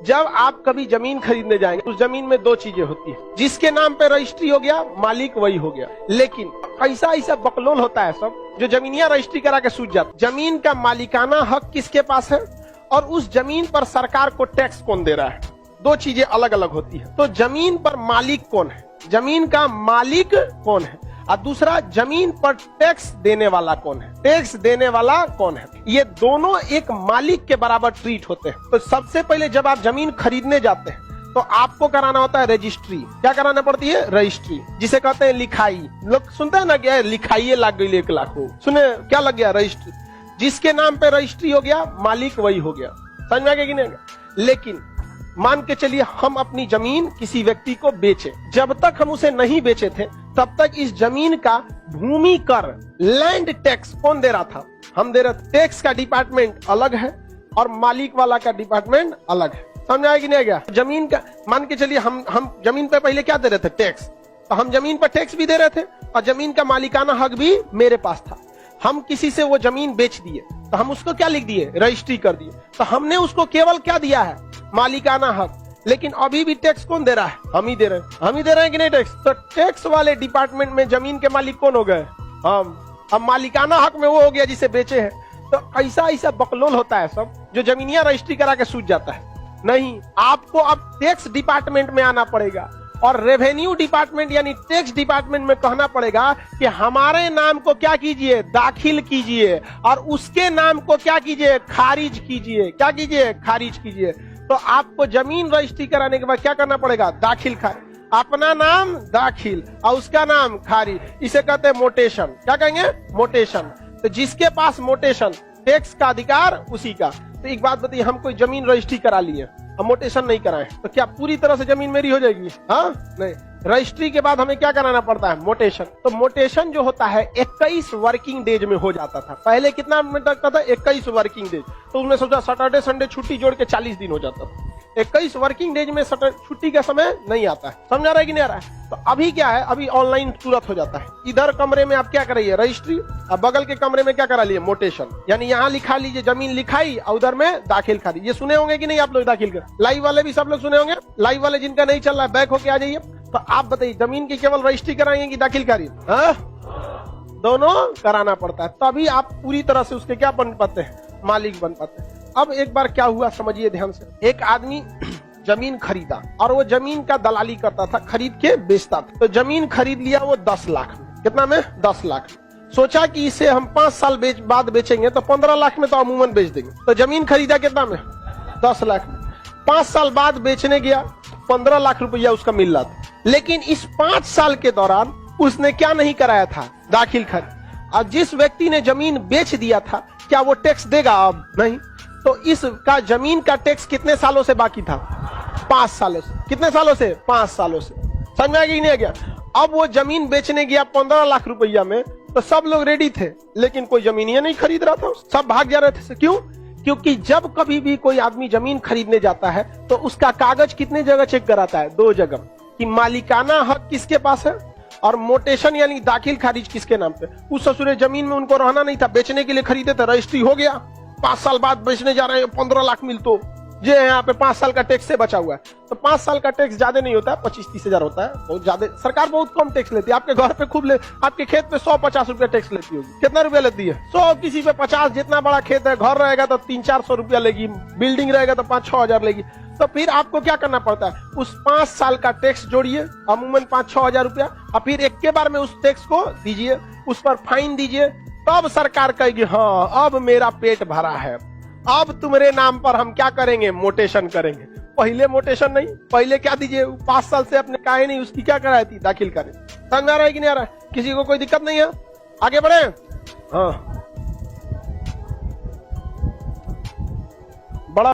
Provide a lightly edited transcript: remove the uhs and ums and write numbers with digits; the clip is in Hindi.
जब आप कभी जमीन खरीदने जाएंगे उस जमीन में दो चीजें होती है, जिसके नाम पे रजिस्ट्री हो गया मालिक वही हो गया। लेकिन ऐसा ऐसा बकलोल होता है सब जो जमीनिया रजिस्ट्री करा के सूझ जाता। जमीन का मालिकाना हक किसके पास है और उस जमीन पर सरकार को टैक्स कौन दे रहा है, दो चीजें अलग अलग होती है। तो जमीन पर मालिक कौन है, जमीन का मालिक कौन है, और दूसरा जमीन पर टैक्स देने वाला कौन है, टैक्स देने वाला कौन है। ये दोनों एक मालिक के बराबर ट्रीट होते हैं। तो सबसे पहले जब आप जमीन खरीदने जाते हैं तो आपको कराना होता है रजिस्ट्री। क्या कराना पड़ती है? रजिस्ट्री, जिसे कहते हैं लिखाई। लोग सुनते हैं ना क्या लिखाई लग गई 1 लाख को, सुने क्या लग गया? रजिस्ट्री। जिसके नाम पे रजिस्ट्री हो गया मालिक वही हो गया। समझ में आ गया कि नहीं? लेकिन मान के चलिए हम अपनी जमीन किसी व्यक्ति को बेचे, जब तक हम उसे नहीं बेचे थे तब तक इस जमीन का भूमि कर लैंड टैक्स कौन दे रहा था? हम दे रहे। टैक्स का डिपार्टमेंट अलग है और मालिक वाला का डिपार्टमेंट अलग है। समझ आया कि नहीं गया? जमीन का मान के चलिए हम जमीन पे पहले क्या दे रहे थे? टैक्स। तो हम जमीन पर टैक्स भी दे रहे थे और जमीन का मालिकाना हक भी मेरे पास था। हम किसी से वो जमीन बेच दिए तो हम उसको क्या लिख दिए? रजिस्ट्री कर दिए। तो हमने उसको केवल क्या दिया है? मालिकाना हक। लेकिन अभी भी टैक्स कौन दे रहा है? हम ही दे रहे हैं। हम ही दे रहे हैं कि नहीं टैक्स? तो टैक्स वाले डिपार्टमेंट में जमीन के मालिक कौन हो गए? हम। अब मालिकाना हक में वो हो गया जिसे बेचे हैं। तो ऐसा ऐसा बकलोल होता है सब जो जमीनिया रजिस्ट्री करा के सूझ जाता है। नहीं, आपको अब टैक्स डिपार्टमेंट में आना पड़ेगा और रेवेन्यू डिपार्टमेंट यानी टैक्स डिपार्टमेंट में कहना पड़ेगा कि हमारे नाम को क्या कीजिए? दाखिल कीजिए, और उसके नाम को क्या कीजिए? खारिज कीजिए। क्या कीजिए? खारिज कीजिए। तो आपको जमीन रजिस्ट्री कराने के बाद क्या करना पड़ेगा? दाखिल खारिज। अपना नाम दाखिल और उसका नाम खारिज, इसे कहते हैं मोटेशन। क्या कहेंगे? मोटेशन। तो जिसके पास मोटेशन, टैक्स का अधिकार उसी का। तो एक बात बताइए, हम कोई जमीन रजिस्ट्री करा लिए, हम मोटेशन नहीं कराएं तो क्या पूरी तरह से जमीन मेरी हो जाएगी? हाँ नहीं। रजिस्ट्री के बाद हमें क्या कराना पड़ता है? मोटेशन। तो मोटेशन जो होता है 21 वर्किंग डेज में हो जाता था। पहले कितना मिनट लगता था? 21 वर्किंग डेज। तो उसमें सोचा सैटरडे संडे छुट्टी जोड़ के 40 दिन हो जाता था। 21 वर्किंग डेज में छुट्टी का समय नहीं आता है। समझ आ रहा है कि नहीं आ रहा है? तो अभी क्या है, अभी ऑनलाइन तुरंत हो जाता है। इधर कमरे में आप क्या कराइए? रजिस्ट्री, और बगल के कमरे में क्या करा लिए? मोटेशन। यानी यहाँ लिखा लीजिए जमीन लिखाई और उधर में दाखिल खारिज। ये सुने होंगे कि नहीं आप लोग? दाखिल कर लाइव वाले भी सब लोग सुने होंगे। लाइव वाले जिनका नहीं चल रहा है बैक होके आ जाइए। तो आप बताइए जमीन की केवल रजिस्ट्री कराएंगे कि दाखिल खारिज? दोनों कराना पड़ता है, तभी आप पूरी तरह से उसके क्या बन पाते हैं? मालिक बन पाते हैं। अब एक बार क्या हुआ समझिए ध्यान से। एक आदमी जमीन खरीदा और वो जमीन का दलाली करता था, खरीद के बेचता था। तो जमीन खरीद लिया वो 10 लाख में। कितना में? 10 लाख में। सोचा कि इसे हम 5 साल बाद बेचेंगे तो 15 लाख में तो अमूमन बेच देंगे। तो जमीन खरीदा कितना में? 10 लाख में। 5 साल बाद बेचने गया, 15 लाख रुपया उसका मिल रहा था। लेकिन इस 5 साल के दौरान उसने क्या नहीं कराया था? दाखिल खारिज। और जिस व्यक्ति ने जमीन बेच दिया था क्या वो टैक्स देगा? अब नहीं। तो इसका जमीन का टैक्स कितने सालों से बाकी था? 5 सालों से। कितने सालों से? 5 सालों से। समझ में आ गया नहीं गया? अब वो जमीन बेचने गया 15 लाख रुपया में, तो सब लोग रेडी थे, लेकिन कोई जमीन ही नहीं खरीद रहा था। सब भाग जा रहे थे। क्यों? क्योंकि जब कभी भी कोई आदमी जमीन खरीदने जाता है तो उसका कागज कितने जगह चेक कराता है? 2 जगह, कि मालिकाना हक किसके पास है और मोटेशन यानी दाखिल खारिज किसके नाम पे। उस ससुरे जमीन में उनको रहना नहीं था, बेचने के लिए खरीदे थे, रजिस्ट्री हो गया, 5 साल बाद बेचने जा रहे हैं, 15 लाख मिल तो ये यहाँ पे 5 साल का टैक्स से बचा हुआ है। तो 5 साल का टैक्स ज्यादा नहीं होता है, 25-30 हजार होता है, बहुत ज्यादा। सरकार बहुत कम टैक्स लेती है। आपके घर पे खूब आपके खेत पे 100-50 रुपया टैक्स लेती होगी। कितना रुपया लेती है? 100, किसी पे 50। जितना बड़ा खेत है, घर रहेगा तो 300-400 रुपया लेगी, बिल्डिंग रहेगा तो 5-6 हजार लेगी। तो फिर आपको क्या करना पड़ता है? उस 5 साल का टैक्स जोड़िए, अमूमन 5-6 हजार रुपया, और फिर एक के बार में उस टैक्स को दीजिए, उस पर फाइन दीजिए। तब सरकार कहेगी हाँ अब मेरा पेट भरा है, अब तुम्हारे नाम पर हम क्या करेंगे? मोटेशन करेंगे। पहले मोटेशन नहीं, पहले क्या दीजिए? 5 साल से अपने काहे नहीं, उसकी क्या कराई थी? दाखिल करें। समझ आ रहा है कि नहीं आ रहा है? किसी को कोई दिक्कत नहीं है? आगे बढ़े। हाँ।